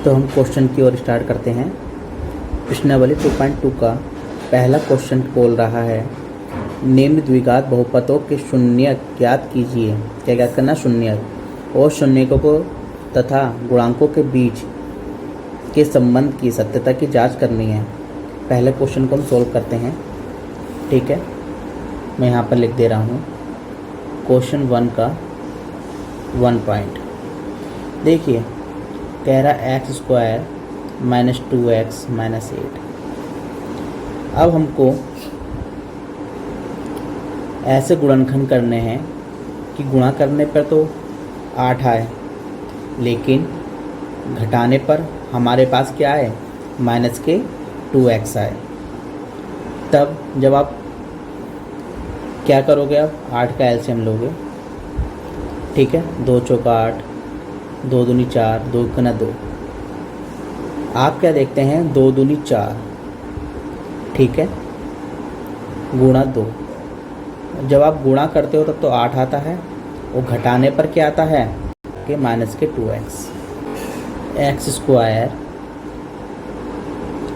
तो हम क्वेश्चन की ओर स्टार्ट करते हैं। प्रश्नावली 2.2 का पहला क्वेश्चन बोल रहा है निम्न द्विघात बहुपदों के शून्य ज्ञात कीजिए। क्या ज्ञात करना? शून्य और शून्यकों को तथा गुणांकों के बीच के संबंध की सत्यता की जांच करनी है। पहले क्वेश्चन को हम सोल्व करते हैं। ठीक है, मैं यहाँ पर लिख दे रहा हूँ क्वेश्चन 1 का 1 पॉइंट। देखिए, कह रहा x² - 2x - 8। अब हमको ऐसे गुणनखंड करने हैं कि गुणा करने पर तो 8 आए, लेकिन घटाने पर हमारे पास क्या है? -2x आए। तब जब आप क्या करोगे? आप 8 का एलसीएम लोगे। ठीक है, 2 चौका 8, 2 दूनी 4, 2 गुना 2। आप क्या देखते हैं? 2 दूनी 4, ठीक है, गुणा 2। जब आप गुणा करते हो तब तो 8 आता है, और घटाने पर क्या आता है कि -2x। x²,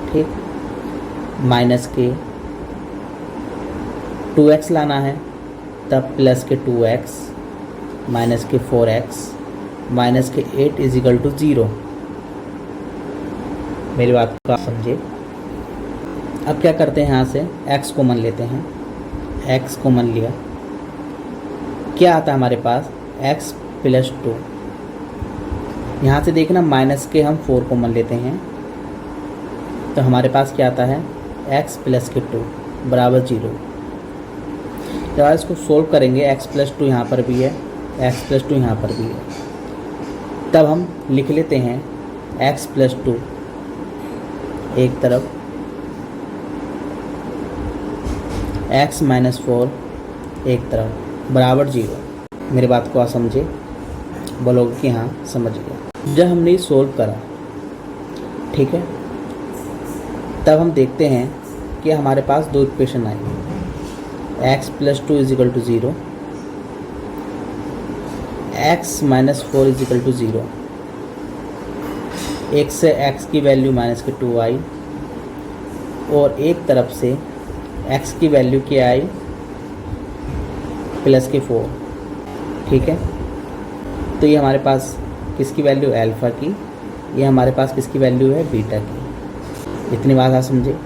ठीक, -2x लाना है, तब +2x -4x -8 = 0। मेरी बात को आप समझे। अब क्या करते हैं? यहाँ से x कॉमन लेते हैं। x कॉमन लिया, क्या आता है हमारे पास? x + 2। यहाँ से देखना माइनस के हम 4 कॉमन लेते हैं, तो हमारे पास क्या आता है? x + 2 = 0। जब आप इसको सोल्व करेंगे, x + 2 यहाँ पर भी है, x + 2 यहाँ पर भी है, तब हम लिख लेते हैं x + 2 एक तरफ, x - 4 एक तरफ, बराबर 0। मेरी बात को आप समझे? बोलोगे कि हाँ समझ गया। जब हमने ये सोल्व करा, ठीक है, तब हम देखते हैं कि हमारे पास दो इक्वेशन आई। x + 2 = 0, x - 4 = 0। एक से x की वैल्यू -2 आई, और एक तरफ से x की वैल्यू क्या आई? +4। ठीक है, तो ये हमारे पास किसकी वैल्यू? अल्फ़ा की। ये हमारे पास किसकी वैल्यू है? बीटा की। इतनी बात आप समझे।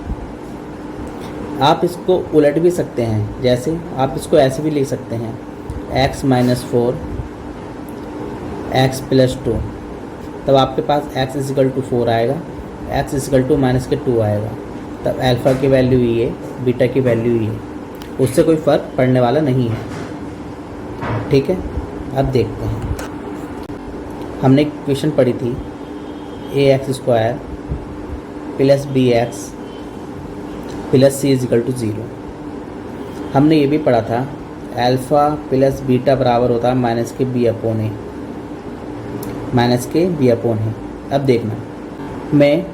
आप इसको उलट भी सकते हैं, जैसे आप इसको ऐसे भी लिख सकते हैं x - 4 x + 2। तब आपके पास x = 4 आएगा, x = -2 आएगा, तब अल्फ़ा की वैल्यू ये, बीटा की वैल्यू ये, उससे कोई फ़र्क पड़ने वाला नहीं है। ठीक है, अब देखते हैं। हमने एक क्वेश्चन पढ़ी थी ax² + bx + c = 0। हमने ये भी पढ़ा था अल्फ़ा + बीटा बराबर होता है -b/a, -b/a। अब देखना, मैं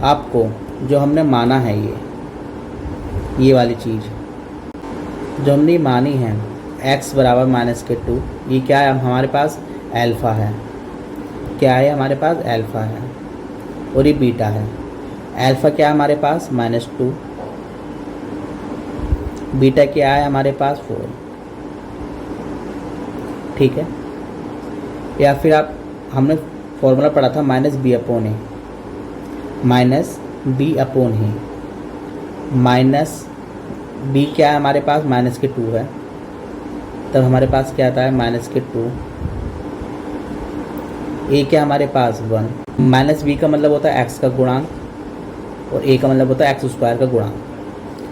आपको जो हमने माना है ये वाली चीज़ जो हमने मानी है, x बराबर -2, ये क्या है? हमारे पास अल्फ़ा है। क्या है? हमारे पास अल्फ़ा है, और ये बीटा है। अल्फ़ा क्या है हमारे पास? -2। बीटा क्या है हमारे पास? 4। ठीक है, या फिर आप, हमने फॉर्मूला पढ़ा था -b/a, -b क्या है हमारे पास? -2 है, तब हमारे पास क्या आता है? -2। a क्या हमारे पास? 1। -b का मतलब होता है x का गुणांक, और a का मतलब होता है x² का गुणांक।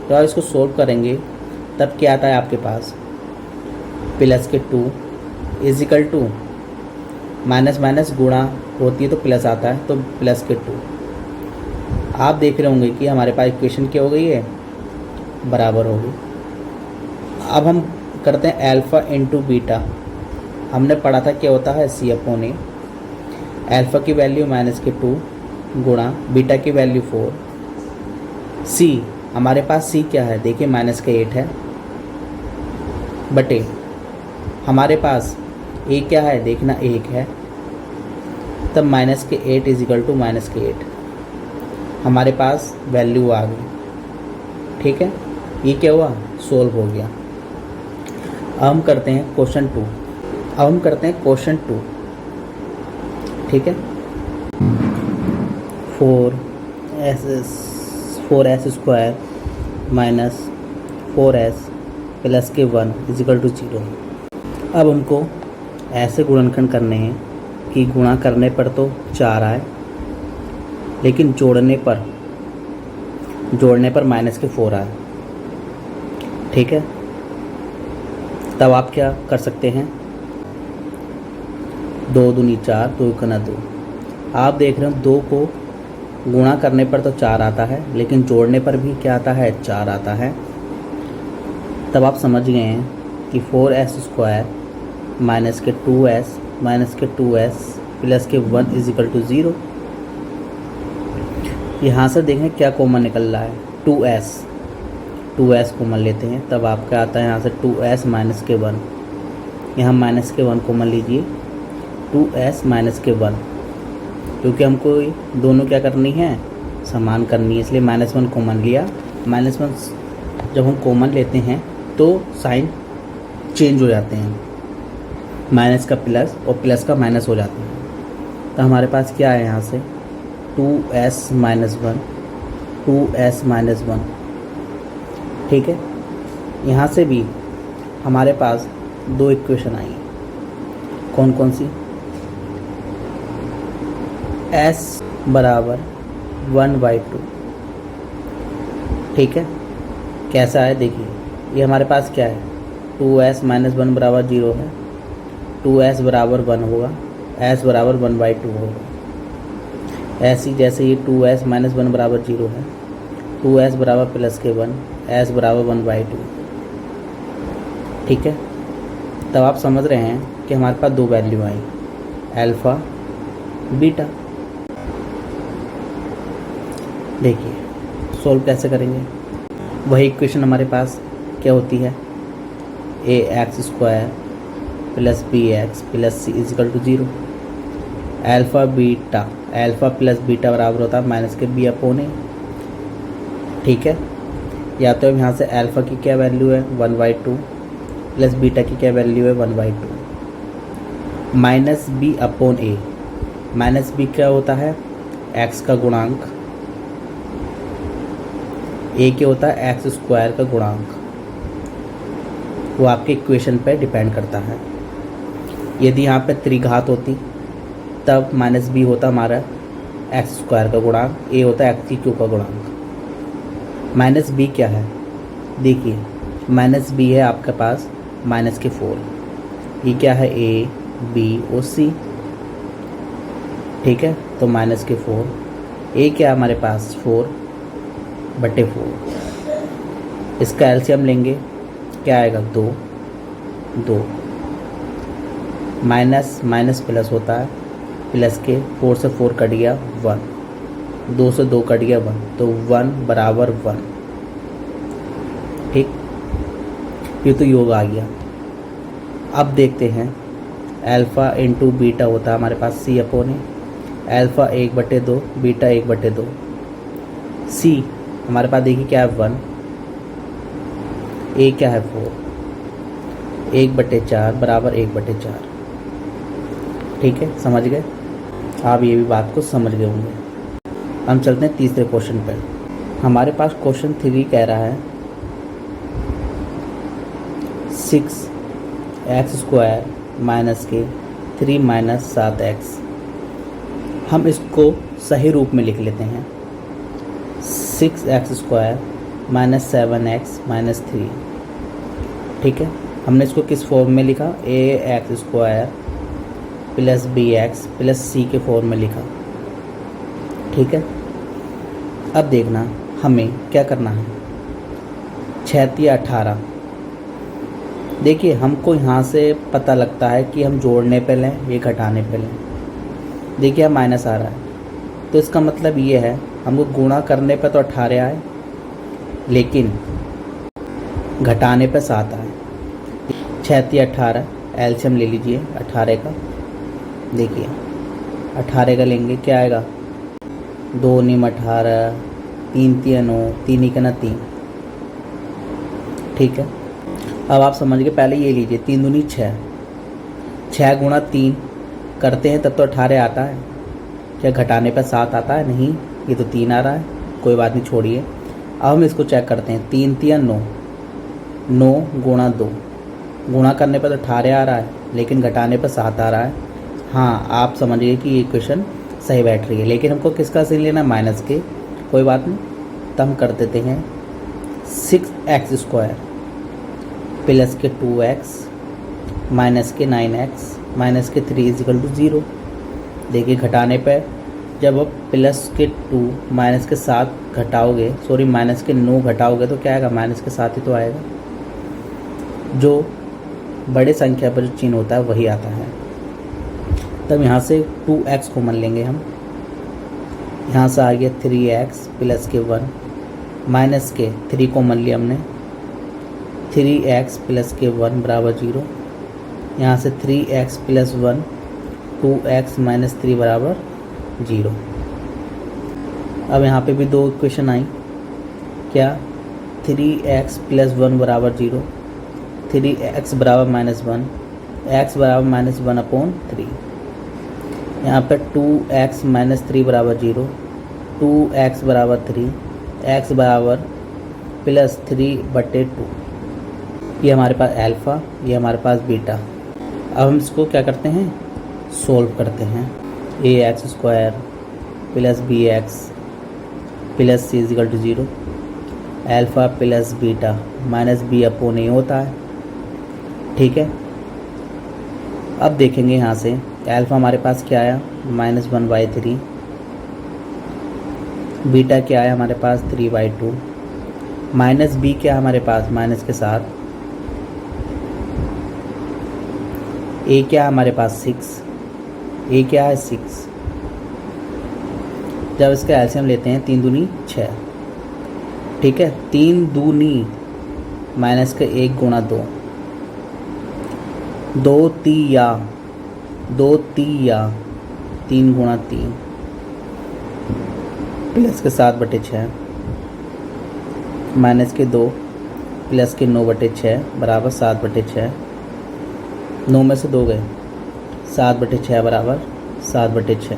तो आप इसको सोल्व करेंगे, तब क्या आता है आपके पास? +2 = माइनस गुणा होती है तो प्लस आता है, तो +2। आप देख रहे होंगे कि हमारे पास इक्वेशन क्या हो गई है? बराबर होगी। अब हम करते हैं अल्फ़ा × बीटा। हमने पढ़ा था क्या होता है? c/a। अल्फ़ा की वैल्यू -2 गुणा बीटा की वैल्यू 4। c, हमारे पास c क्या है? देखिए -8 है, बटे हमारे पास a क्या है? देखना 1 है, तब माइनस के 8 इज इक्वल टू माइनस के 8 हमारे पास वैल्यू आ गई। ठीक है, ये क्या हुआ, सोल्व हो गया। अब हम करते हैं क्वेश्चन 2। ठीक है, 4s square minus 4s plus के 1 इज इक्वल टू 0। अब हमको ऐसे गुणनखंड करने हैं कि गुणा करने पर तो 4 आए, लेकिन जोड़ने पर माइनस के 4 आए। ठीक है, तब आप क्या कर सकते हैं, 2 दूनी 4, 2 गुना 2। आप देख रहे हो 2 को गुणा करने पर तो 4 आता है, लेकिन जोड़ने पर भी क्या आता है, 4 आता है। तब आप समझ गए हैं कि 4s स्क्वायर माइनस के 2s प्लस के 1 इज इक्वल टू 0। यहाँ से देखें क्या कॉमन निकल रहा है, 2s कॉमन लेते हैं, तब आपका आता है यहाँ से 2s माइनस के 1। यहाँ माइनस के 1 कॉमन लीजिए, 2s माइनस के 1, क्योंकि हमको दोनों क्या करनी है, समान करनी है, इसलिए -1 कॉमन लिया। -1 जब हम कॉमन लेते हैं तो साइन चेंज हो जाते हैं, माइनस का प्लस और प्लस का माइनस हो जाता है। तो हमारे पास क्या है यहाँ से 2s माइनस 1। ठीक है, यहाँ से भी हमारे पास 2 इक्वेशन आई, कौन कौन सी, s बराबर 1/2। ठीक है, कैसा है देखिए, ये हमारे पास क्या है, 2s माइनस 1 बराबर 0 है, 2s बराबर 1 होगा, s बराबर 1/2 होगा। ऐसी जैसे ये 2s माइनस 1 बराबर 0 है, 2s बराबर प्लस के 1, s बराबर 1/2। ठीक है, तब आप समझ रहे हैं कि हमारे पास 2 वैल्यू आई, अल्फ़ा बीटा। देखिए सोल्व कैसे करेंगे, वही इक्वेशन हमारे पास क्या होती है, ax square plus bx plus c is equal to 0। Alpha plus beta बराबर होता है माइनस के b अपॉन a। ठीक है, या तो यहाँ से अल्फ़ा की क्या वैल्यू है 1/2 प्लस बीटा की क्या वैल्यू है 1/2, minus b upon a। Minus b क्या होता है, x का गुणांक, a क्या होता है x स्क्वायर का गुणांक, वो आपके इक्वेशन पे डिपेंड करता है। यदि यहाँ पे त्रिघात होती तब माइनस b होता हमारा x स्क्वायर का गुणांक, a होता है x की क्यू का गुणांक। माइनस b क्या है, देखिए माइनस b है आपके पास माइनस के 4, ये क्या है a b और c। ठीक है, तो माइनस के 4, a क्या है हमारे पास 4/4, इसका एलसीएम लेंगे क्या आएगा 2 माइनस प्लस होता है, प्लस के 4 से 4 कट गया 1, 2 से 2 कट गया 1, तो 1 बराबर 1। ठीक, ये तो योग आ गया। अब देखते हैं अल्फ़ा इंटू बीटा होता है हमारे पास c upon a, alpha 1/2 beta 1/2, c हमारे पास देखिए क्या है 1, a क्या है 4, 1/4 बराबर 1/4। ठीक है, समझ गए आप, ये भी बात को समझ गए होंगे। हम चलते हैं तीसरे क्वेश्चन पर। हमारे पास क्वेश्चन 3 कह रहा है 6x स्क्वायर माइनस के 3 माइनस 7x। हम इसको सही रूप में लिख लेते हैं, 6x square minus 7x minus 3। ठीक है, हमने इसको किस फॉर्म में लिखा, ax square plus bx plus c के फॉर्म में लिखा। ठीक है, अब देखना हमें क्या करना है, 6 या 18। देखिए हमको यहाँ से पता लगता है कि हम जोड़ने पे लें ये घटाने पे लें। देखिए अब माइनस आ रहा है, तो इसका मतलब ये है हमको गुणा करने पे तो 18 आए, लेकिन घटाने पे 7 आए। 6 या 18, एलसीएम ले लीजिए 18 का। देखिए 18 का लेंगे, क्या आएगा 2 नीम 18, 3 3 9, 3 1 3। ठीक है, अब आप समझ गए। पहले ये लीजिए 3 दूनी 6, 6 गुणा 3 करते हैं तब तो 18 आता है। क्या घटाने पर 7 आता है? नहीं, ये तो 3 आ रहा है। कोई बात नहीं, छोड़िए। अब हम इसको चेक करते हैं। 3 3 9, 9 गुणा 2, गुणा करने पर तो 18 आ रहा है, लेकिन घटाने पर 7 आ रहा है। हाँ, आप समझिए कि ये इक्वेशन सही बैठ रही है, लेकिन हमको किसका साइन लेना है? माइनस के। कोई बात नहीं, तो हम कर देते हैं 6x² प्लस के 2x माइनस के 9x माइनस के 3 इजिकल टू 0। देखिए घटाने पर जब आप प्लस के 2 माइनस के 7 घटाओगे, सॉरी माइनस के 9 घटाओगे तो क्या आएगा? माइनस के 7 ही तो आएगा। जो बड़े संख्या पर जो चिन्ह होता है वही आता है। तब यहाँ से 2x कॉमन लेंगे हम। यहाँ से आ गया 3x प्लस के 1 माइनस के 3 कॉमन लिया हमने, 3x प्लस के 1 बराबर 0। यहाँ से 3x प्लस 1, 2x माइनस 3 बराबर 0। अब यहाँ पे भी दो इक्वेशन आई। क्या? 3x प्लस 1 बराबर 0, 3x बराबर -1, x बराबर -1 अपॉन 3। यहाँ पर 2x माइनस 3 बराबर 0, 2x बराबर 3, x बराबर प्लस 3/2। ये हमारे पास अल्फ़ा, ये हमारे पास बीटा। अब हम इसको क्या करते हैं? सोल्व करते हैं। ax² plus bx plus c is equal to 0, alpha plus beta minus b upon a होता है। ठीक है, अब देखेंगे यहाँ से अल्फ़ा हमारे पास क्या आया? -1/3, बीटा क्या आया हमारे पास? 3/2, माइनस b क्या है हमारे पास? माइनस के साथ, a क्या है हमारे पास? 6, a क्या है? 6। जब इसका एलसीएम लेते हैं 3 दूनी 6। ठीक है, 3 दूनी माइनस के 1 गुणा 2, 2 तिया 3 गुणा 3 प्लस के 7/6 माइनस के 2 प्लस के 9/6 बराबर 7/6। 9 में से 2 गए, 7/6 बराबर 7/6।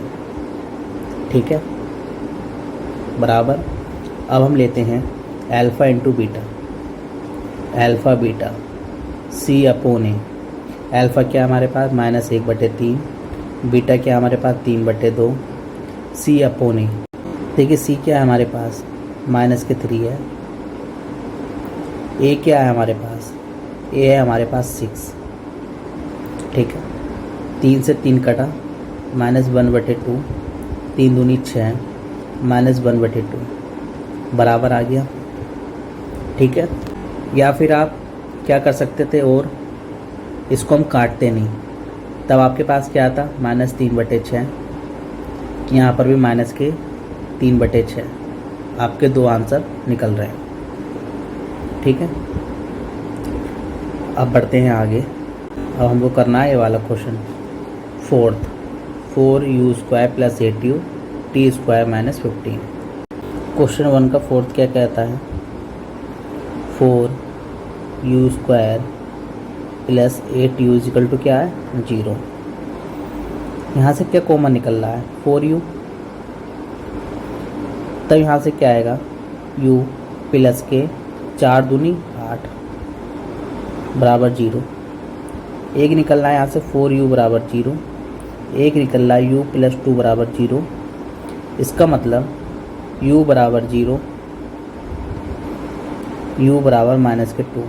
ठीक है, बराबर। अब हम लेते हैं alpha into beta, alpha beta c upon a. Alpha क्या हमारे पास? -1/3, बीटा क्या हमारे पास? 3/2, c अपॉन ए। देखिए c क्या है हमारे पास? -3 है। a क्या है हमारे पास? a है हमारे पास 6। ठीक है, 3 से 3 कटा, -1/2, 3 दूनी 6, -1/2 बराबर आ गया। ठीक है, या फिर आप क्या कर सकते थे? और इसको हम काटते नहीं, तब आपके पास क्या आता? -3/6। यहाँ पर भी माइनस के 3/6। आपके 2 आंसर निकल रहे हैं। ठीक है, अब बढ़ते हैं आगे। अब हमको करना है ये वाला question, 4u² plus 8u t² -15। Question 1 का 4th क्या कहता है? 4u² plus 8u is equal to क्या है? 0। यहाँ से क्या कॉमन निकल रहा है? 4u। तब यहाँ से क्या आएगा? u प्लस के 4 दूनी 8 बराबर 0। एक निकल रहा है यहाँ से 4u बराबर 0, एक निकल रहा है u प्लस 2 बराबर 0। इसका मतलब u बराबर 0, u बराबर -2।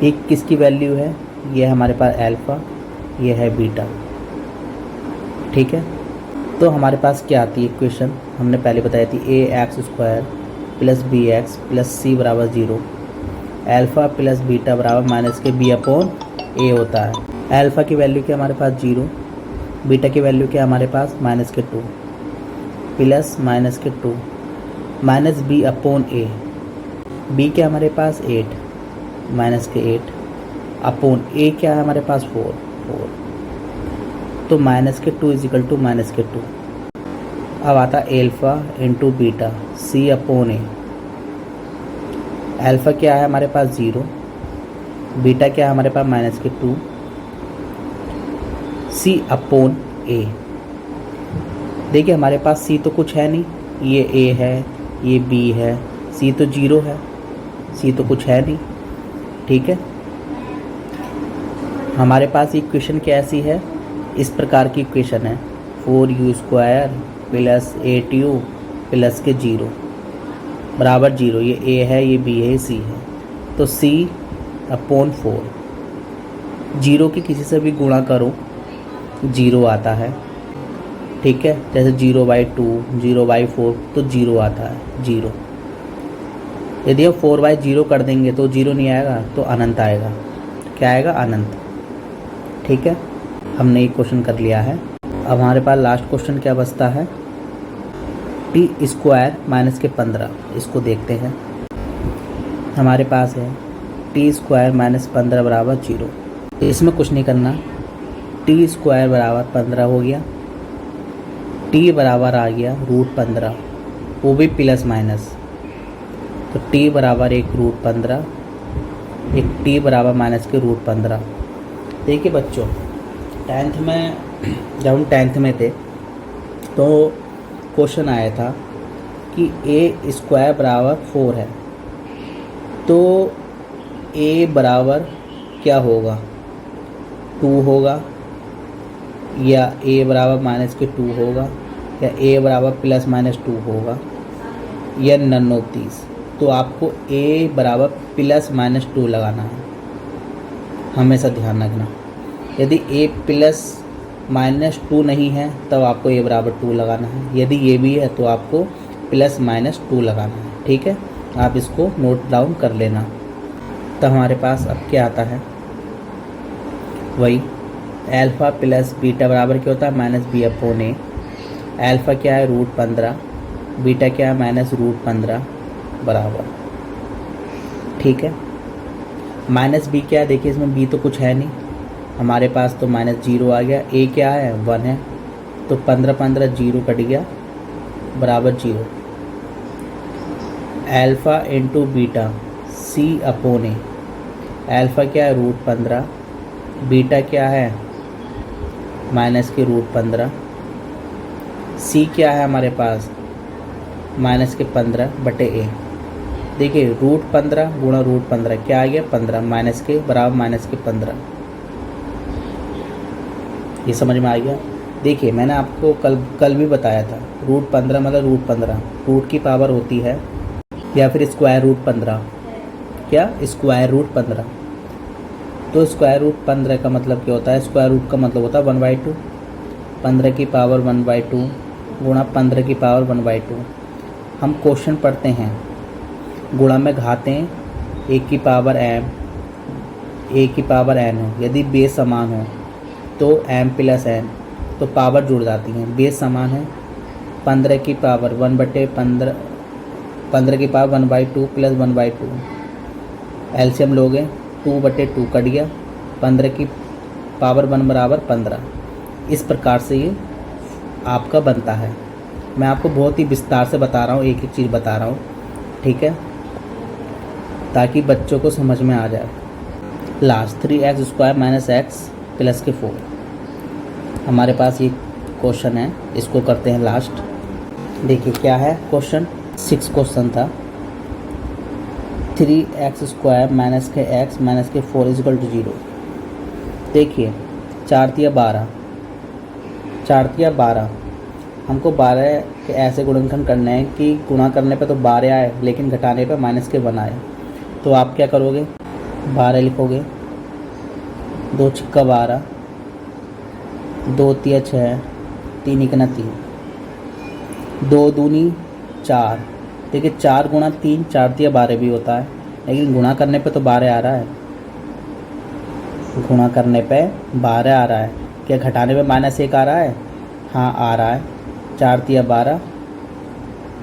एक किसकी वैल्यू है? ये हमारे पास अल्फ़ा, ये है बीटा। ठीक है, तो हमारे पास क्या आती है इक्वेशन? हमने पहले बताई थी ax² plus bx plus c बराबर 0, अल्फ़ा प्लस बीटा बराबर -b अपॉन a होता है। अल्फ़ा की वैल्यू क्या हमारे पास? 0, बीटा की वैल्यू क्या हमारे पास? -2 plus -2 -b upon a। b क्या हमारे पास? 8 -8 अपॉन a क्या है हमारे पास? 4। तो -2 इजिकल टू -2। अब आता alpha into beta C upon a. Alpha क्या है हमारे पास 0, बीटा क्या है हमारे पास -2, सी अपॉन ए। देखिए हमारे पास सी तो कुछ है नहीं, ये ए है, ये बी है, सी तो 0 है, सी तो कुछ है नहीं। ठीक है, हमारे पास इक्वेशन कैसी है, इस प्रकार की इक्वेशन है 4u² प्लस 8u प्लस के 0 बराबर 0। ये ए है, ये बी है, ये सी है, तो सी अपॉन 4। 0 की किसी से भी गुणा करो 0 आता है। ठीक है, जैसे 0/2, 0/4 तो 0 आता है 0। यदि हम 4/0 कर देंगे तो 0 नहीं आएगा, तो अनंत आएगा। क्या आएगा? अनंत। ठीक है, हमने एक क्वेश्चन कर लिया है। अब हमारे पास लास्ट क्वेश्चन क्या बचता है, t² - 15। इसको देखते हैं। हमारे पास है t² - 15 बराबर 0। इसमें कुछ नहीं करना, t² बराबर 15 हो गया, t बराबर आ गया √15, वो भी प्लस माइनस, तो t बराबर 1 √15, एक t बराबर माइनस के √15। देखिए बच्चों, 10th में जब हम 10th में थे तो क्वेश्चन आया था कि a² बराबर 4 है, तो a बराबर क्या होगा? 2 होगा, या a बराबर -2 होगा, या a बराबर +-2 होगा, या नन ऑफ दीज। तो आपको a बराबर +-2 लगाना है, हमेशा ध्यान रखना। यदि a +-2 नहीं है तब आपको a बराबर 2 लगाना है, यदि ये भी है तो आपको +-2 लगाना है। ठीक है, आप इसको नोट डाउन कर लेना। तो हमारे पास अब क्या आता है, वही अल्फ़ा प्लस बीटा बराबर क्या होता है -b/a। अल्फ़ा क्या है √15, बीटा क्या है -√15 बराबर। ठीक है, -b क्या है? देखिए इसमें b तो कुछ है नहीं, हमारे पास तो -0 आ गया। a क्या है? 1 है, तो 15 0 कट गया बराबर 0। Alpha into beta C upon a. Alpha क्या है √15, बीटा क्या है -√15, सी क्या है हमारे पास -15/a। देखिए √15 गुणा √15 क्या आ गया? 15 माइनस के बराबर -15। ये समझ में आ गया? देखिए मैंने आपको कल भी बताया था, √15 मतलब √15 रूट की पावर होती है, या फिर √15। क्या? √15। तो √15 का मतलब क्या होता है? स्क्वायर रूट का मतलब होता है 1/2। 15 की पावर 1/2 गुणा 15 की पावर 1/2। हम क्वेश्चन पढ़ते हैं, गुणा में घातें एक की पावर m, a की पावर n हो, यदि बेस समान हो तो m + n, तो पावर जुड़ जाती हैं। बेस समान है, 15 की पावर 1/15, 15 की पावर 1/2 + 1/2, एलसीएम लोगे 2/2 कट गया, 15 की पावर 1 बराबर 15। इस प्रकार से ये आपका बनता है। मैं आपको बहुत ही विस्तार से बता रहा हूँ, एक एक चीज़ बता रहा हूँ। ठीक है, ताकि बच्चों को समझ में आ जाए। लास्ट 3x² - x प्लस के 4 हमारे पास ये क्वेश्चन है, इसको करते हैं लास्ट। देखिए क्या है क्वेश्चन, 6 क्वेश्चन था। 3x² - x - 4 = 0। देखिए 4 × 12, 4 × 12, हमको 12 के ऐसे गुणनखंड करने हैं कि गुणा करने पे तो 12 आए, लेकिन घटाने पे -1 आए। तो आप क्या करोगे? 12 लिखोगे, 2 × 12, 2 × 6, 3 × 3, 2 दूनी 4। देखिए 4 × 3 4 × 12 भी होता है, लेकिन गुणा करने पे तो 12 आ रहा है। गुणा करने पे 12 आ रहा है, क्या घटाने पे -1 आ रहा है? हाँ आ रहा है। 4 × 12,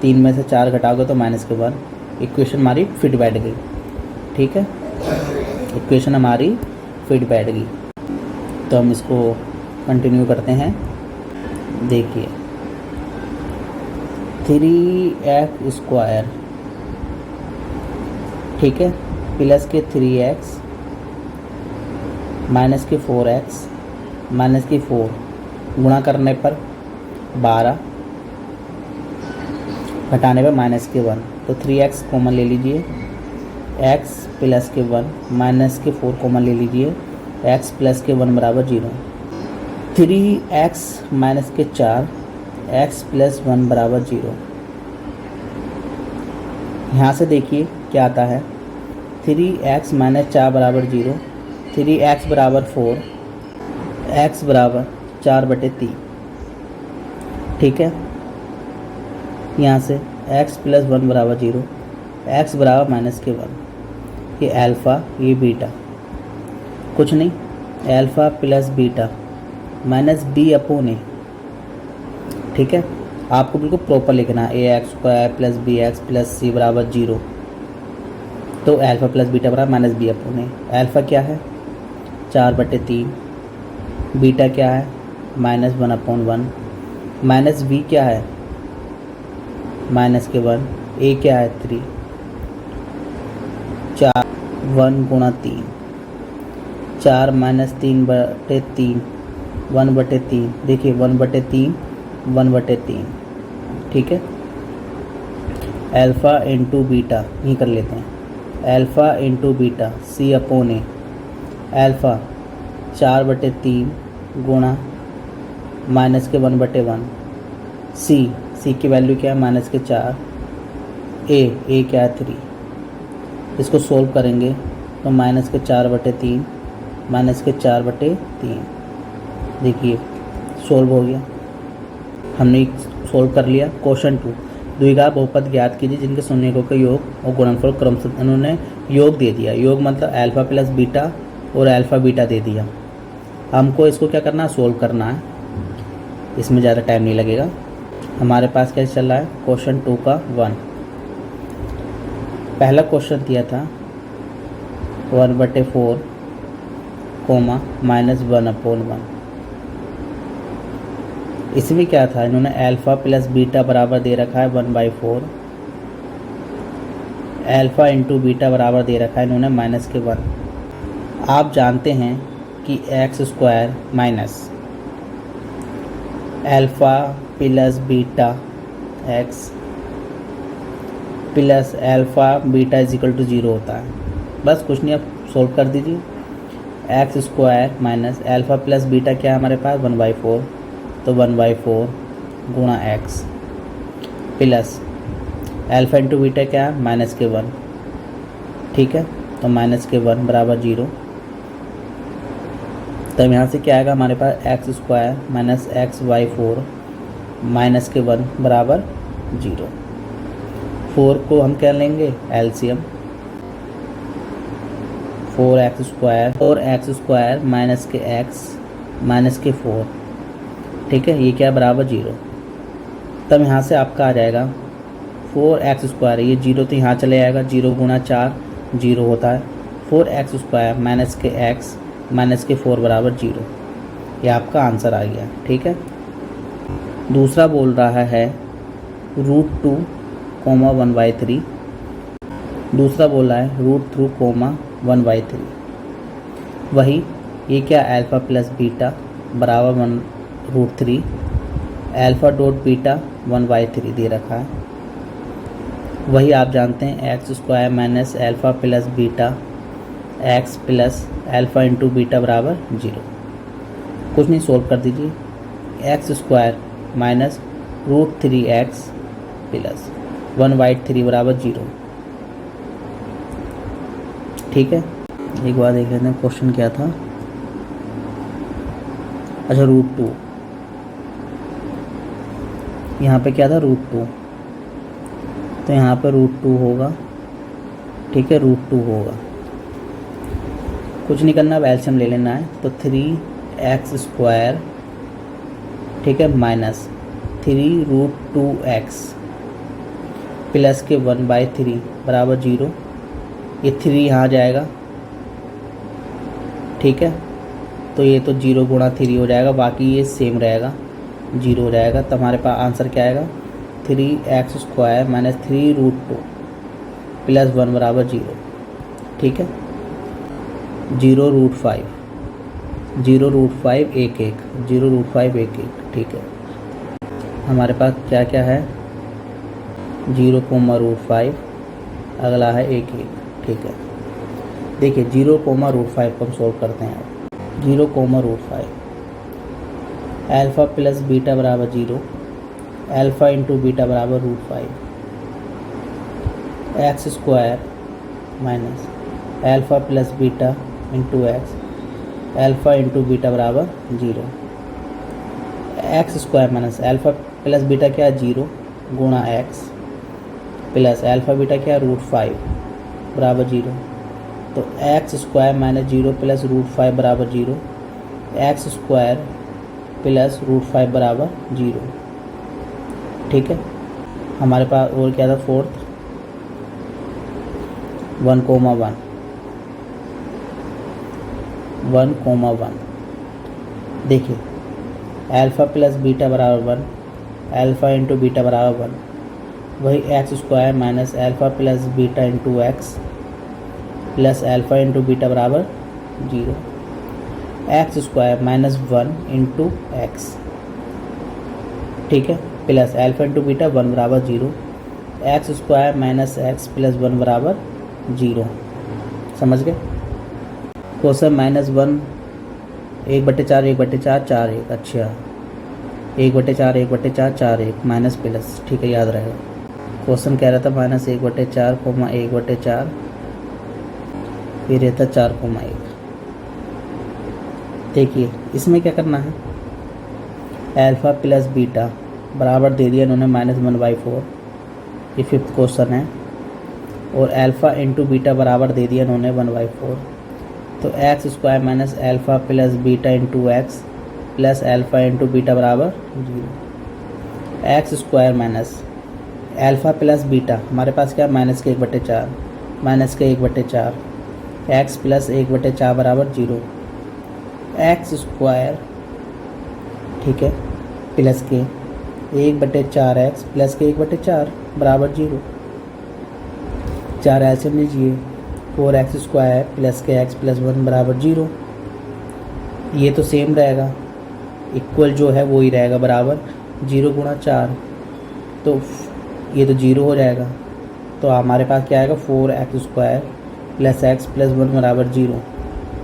3 में से 4 घटाओगे तो -1। इक्वेशन हमारी फिट बैठ गई। ठीक है, इक्वेशन हमारी फिट बैठ गई। तो हम इसको कंटिन्यू करते हैं। देखिए 3x², ठीक है, प्लस के 3x माइनस के 4x माइनस की 4 गुणा करने पर 12, घटाने पर माइनस के 1, तो 3x कॉमन ले लीजिए, x प्लस के 1 माइनस के 4 कॉमन ले लीजिए, x प्लस के 1 बराबर 0। 3x माइनस के 4 x प्लस 1 बराबर 0। यहाँ से देखिए क्या आता है, 3x माइनस 4 बराबर 0, 3x बराबर 4, x बराबर 4/3, ठीक है। यहाँ से x प्लस 1 बराबर 0, x बराबर माइनस के 1, ये अल्फ़ा ये बीटा, कुछ नहीं, alpha plus beta minus b/a, ठीक है। आपको बिल्कुल प्रॉपर लिखना है, ax² plus bx plus c बराबर 0, तो अल्फ़ा प्लस बीटा बराबर माइनस b/a। अल्फ़ा क्या है 4/3, बीटा क्या है -1/1, माइनस b क्या है माइनस के 1, a क्या है 3, 4 1 गुणा 3, 4 माइनस 3/3 1/3, देखिए 1/3 1/3, ठीक है। अल्फ़ा इंटू बीटा यही कर लेते हैं, alpha into beta c/a, alpha 4/3 गुणा माइनस के 1/1, c की वैल्यू क्या है माइनस के 4, a क्या है 3। इसको सोल्व करेंगे तो माइनस के 4/3 माइनस के 4/3, देखिए सोल्व हो गया, हमने सोल्व कर लिया। क्वेश्चन 2, द्विघात बहुपद ज्ञात कीजिए जिनके शून्यकों का योग और गुणनफल क्रमशः, उन्होंने योग दे दिया, योग मतलब अल्फ़ा प्लस बीटा और अल्फ़ा बीटा दे दिया। हमको इसको क्या करना है सोल्व करना है, इसमें ज़्यादा टाइम नहीं लगेगा। हमारे पास क्या चल रहा है क्वेश्चन 2 का 1, पहला क्वेश्चन दिया था 1/4 कोमा -1/1, इसमें क्या था इन्होंने अल्फ़ा प्लस बीटा बराबर दे रखा है 1/4, अल्फ़ा इंटू बीटा बराबर दे रखा है इन्होंने माइनस के 1। आप जानते हैं कि x² minus alpha plus beta x plus alpha beta = 0 होता है। बस कुछ नहीं, आप सोल्व कर दीजिए। x² minus alpha plus beta क्या है हमारे पास 1/4, तो 1/4 गुणा x plus alpha into beta क्या है माइनस के 1, ठीक है, तो माइनस के 1 बराबर 0। तब यहाँ से क्या आएगा हमारे पास x² माइनस x/4 माइनस के 1 बराबर 0। 4 को हम क्या लेंगे एलसीएम, 4x² माइनस के x माइनस के 4, ठीक है, ये क्या बराबर 0। तब यहाँ से आपका आ जाएगा 4x², ये 0 तो यहाँ चले आएगा, 0 गुणा 4 0 होता है, 4x² माइनस के x माइनस के 4 बराबर 0, ये आपका आंसर आ गया, ठीक है। दूसरा बोल रहा है √2, 1/3, दूसरा बोल रहा है √3, 1/3, वही ये क्या अल्फ़ा प्लस बीटा बराबर √3, अल्फ़ा डॉट बीटा 1/3 दे रखा है। वही आप जानते हैं x² minus alpha plus beta x plus alpha into beta बराबर 0, कुछ नहीं, सोल्व कर दीजिए। x² माइनस √3x प्लस 1/3 बराबर 0, ठीक है। एक बार देख लेते हैं क्वेश्चन क्या था। अच्छा √2, यहाँ पे क्या था √2, तो यहाँ पे √2 होगा, ठीक है, √2 होगा, कुछ नहीं करना, अब एलसीएम ले लेना है, तो 3x², ठीक है, माइनस 3√2x प्लस के 1/3 बराबर 0, ये 3 यहाँ जाएगा, ठीक है, तो ये तो 0 गुणा 3 हो जाएगा, बाकी ये सेम रहेगा 0 हो जाएगा। तो हमारे पास आंसर क्या आएगा 3x² माइनस 3√2 प्लस 1 बराबर 0। ठीक है, 0√5 0√5 1 1 0√5 1 1। ठीक है, हमारे पास क्या क्या है, 0,√5, अगला है 1 1। ठीक है, देखिए 0,√5 को हम सोल्व करते हैं। 0,√5 अल्फ़ा प्लस बीटा बराबर 0, अल्फ़ा इंटू बीटा बराबर √5, x² minus alpha plus beta into x, alpha into beta बराबर 0, x² minus alpha plus beta क्या है 0 गुणा x प्लस अल्फ़ा बीटा क्या है √5 बराबर 0। तो x² माइनस 0 प्लस √5 बराबर 0, x² प्लस √5 बराबर 0। ठीक है, हमारे पास और क्या था, फोर्थ 1,1 1,1। देखिए अल्फ़ा प्लस बीटा बराबर 1, अल्फ़ा इंटू बीटा बराबर 1, वही x² minus alpha plus beta into x plus alpha into beta बराबर 0, x² माइनस 1 इंटू एक्स। ठीक है, प्लस अल्फ़ा इंटू बीटा 1 बराबर 0, x² माइनस एक्स प्लस 1 बराबर 0। समझ गए। क्वेश्चन -1 1/4 1/4 4 1। अच्छा, 1/4 1/4 4 1 माइनस प्लस। ठीक है, याद रहेगा। क्वेश्चन कह रहा था -1/4, 1/4 फिर रहता 4,1। देखिए इसमें क्या करना है, अल्फ़ा प्लस बीटा बराबर दे दिया इन्होंने -1/4, ये 5th क्वेश्चन है, और अल्फ़ा इंटू बीटा बराबर दे दिया इन्होंने 1/4। तो x² minus alpha plus beta into x plus alpha into beta बराबर 0, x² minus alpha plus beta हमारे पास क्या माइनस के 1/4 x प्लस 1/4 बराबर 0, x²। ठीक है, प्लस के 1/4x प्लस के 1/4 बराबर 0। 4 एलसीएम लीजिए, 4x² प्लस के x प्लस 1 बराबर 0। ये तो सेम रहेगा, इक्वल जो है वो ही रहेगा, बराबर 0 गुणा 4, तो ये तो 0 हो जाएगा। तो हमारे पास क्या आएगा, 4x² प्लस x प्लस 1 बराबर 0।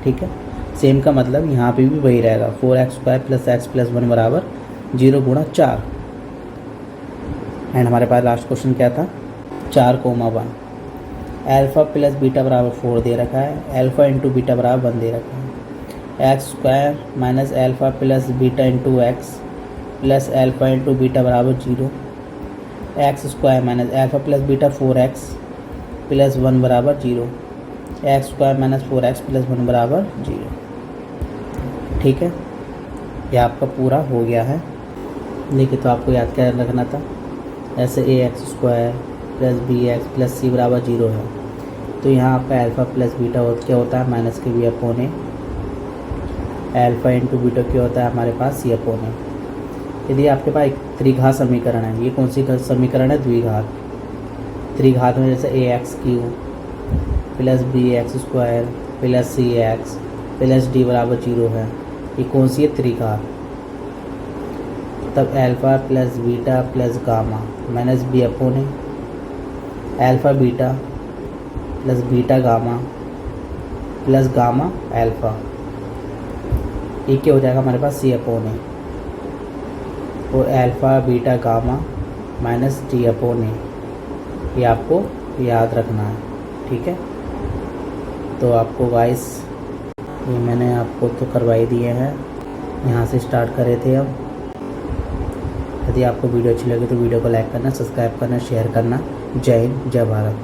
ठीक है, सेम का मतलब यहाँ पे भी वही रहेगा, 4x² प्लस x प्लस 1 बराबर 0 गुणा 4। एंड हमारे पास लास्ट क्वेश्चन क्या था, 4,1 अल्फ़ा प्लस बीटा बराबर 4 दे रखा है, अल्फ़ा इंटू बीटा बराबर 1 दे रखा है, x² minus alpha plus beta into x plus alpha into beta बराबर 0, x² minus alpha plus beta 4x plus 1 बराबर 0, x² माइनस 4x प्लस 1 बराबर 0। ठीक है, यह आपका पूरा हो गया है। देखिए तो आपको याद क्या रखना था, ऐसे ax² plus bx plus c बराबर 0 है, तो यहाँ आपका अल्फ़ा प्लस बीटा क्या होता है, माइनस के b/a, अल्फ़ा इंटू बीटा क्या होता है हमारे पास c/a। यदि आपके पास एक त्रिघात समीकरण है, ये कौन सी समीकरण है, द्विघात। त्रिघात में जैसे ax³ plus bx² plus cx plus d बराबर 0 है, ये कौन सी है, त्रिघात। तब alpha plus beta plus gamma minus b/a, alpha beta plus beta gamma plus gamma alpha, ये क्या हो जाएगा हमारे पास c/a, और alpha beta gamma minus d/a, ये आपको याद रखना है। ठीक है, तो आपको गाइस ये मैंने आपको तो करवाई दिए हैं, यहाँ से स्टार्ट करे थे हम। यदि आपको वीडियो अच्छी लगे तो वीडियो को लाइक करना, सब्सक्राइब करना, शेयर करना। जय हिंद, जय भारत।